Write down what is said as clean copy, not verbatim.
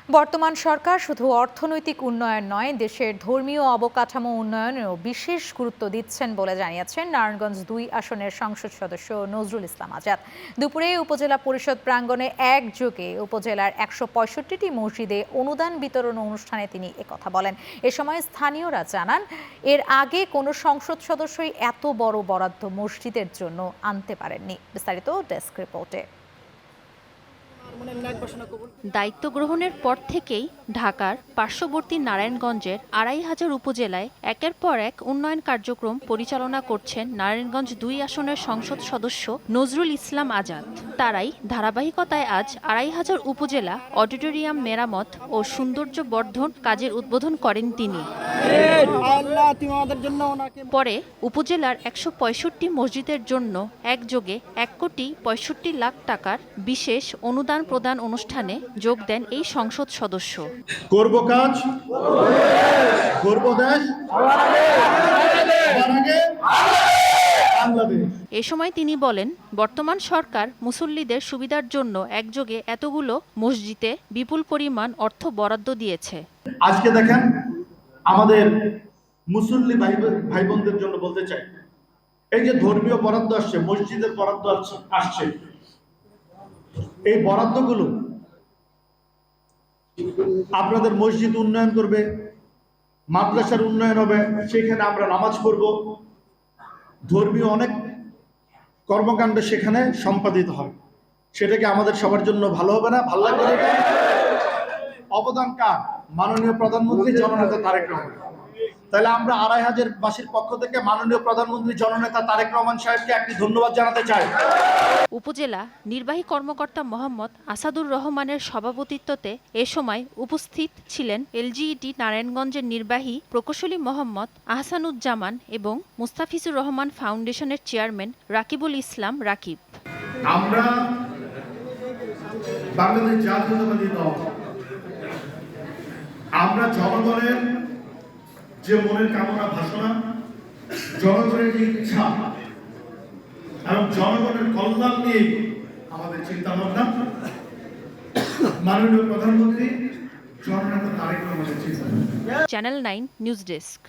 বর্তমান সরকার শুধু অর্থনৈতিক উন্নয়ন নয়, দেশের ধর্মীয় অবকাঠামো উন্নয়নেও বিশেষ গুরুত্ব দিচ্ছেন বলে জানিয়েছেন নারায়ণগঞ্জ ২ আসনের সংসদ সদস্য নজরুল ইসলাম আজাদ। দুপুরে উপজেলা পরিষদ প্রাঙ্গণে একযোগে উপজেলার ১৬৫টি মসজিদে অনুদান বিতরণ অনুষ্ঠানে তিনি একথা বলেন। এ সময় স্থানীয়রা জানান, এর আগে কোনো সংসদ সদস্যই এত বড় বরাদ্দ মসজিদের জন্য আনতে পারেননি। বিস্তারিত ডেস্ক রিপোর্টে। দায়িত্ব গ্রহণের পর থেকেই ঢাকার পার্শ্ববর্তী নারায়ণগঞ্জের ২৫০০ উপজেলায় একের পর এক উন্নয়ন কার্যক্রম পরিচালনা করছেন নারায়ণগঞ্জ ২ আসনের সংসদ সদস্য নজরুল ইসলাম আজাদ। তারাই ধারাবাহিকতায় আজ ২৫০০ উপজেলা অডিটোরিয়াম মেরামত ও সৌন্দর্য বর্ধন কাজের উদ্বোধন করেন তিনি। পরে উপজেলার ১৬৫ মসজিদের জন্য একযোগে ১,৬৫,০০,০০০ টাকার বিশেষ অনুদান প্রদান অনুষ্ঠানে যোগ দেন এই সংসদ সদস্য। করব কাজ, করব দেশ, এ সময় তিনি বলেন, বর্তমান সরকার মুসল্লিদের সুবিধার জন্য একযোগে এতগুলো মসজিদে বিপুল পরিমাণ অর্থ বরাদ্দ দিয়েছে। আজকে দেখেন, আমাদের মুসল্লি ভাই বোনদের জন্য বলতে চাই, এই যে ধর্মীয় বরাদ্দ আসছে, মসজিদের বরাদ্দ আসছে, এই বরাদ্দগুলো আপনাদের মসজিদ উন্নয়ন করবে, মাদ্রাসার উন্নয়ন হবে, সেখানে আমরা নামাজ পড়ব, ধর্মীয় অনেক কর্মকাণ্ড সেখানে সম্পাদিত হয়। সেটাকে আমাদের সবার জন্য ভালো হবে না? ভালো লাগবে না? অবদান কার? মাননীয় প্রধানমন্ত্রী জননেতা তারেক রহমান। তাহলে আমরা ২৫০০ বাসীর পক্ষ থেকে মাননীয় প্রধানমন্ত্রী জননেতা তারেক রহমান সাহেবকে একটি ধন্যবাদ জানাতে চাই। উপজেলা নির্বাহী কর্মকর্তা মোহাম্মদ আসাদুর রহমানের সভাপতিত্বতে এ সময় উপস্থিত ছিলেন এলজিইডি নারায়ণগঞ্জের নির্বাহী প্রকৌশলী মোহাম্মদ আহসানুজ্জামান এবং মুস্তাফিজুর রহমান ফাউন্ডেশনের চেয়ারম্যান রাকিবুল ইসলাম রাকিব। আমরা বাংলাদেশ জাতীয়তাবাদী দল, আমরা জনগণের যে মনের কামনা বাসনা, জনগণের ইচ্ছা এবং জনগণের কল্যাণ নিয়ে আমাদের চিন্তা ভাবনা, মাননীয় প্রধানমন্ত্রী জননেতা তারেক রহমানের চিন্তা। Channel 9 news desk.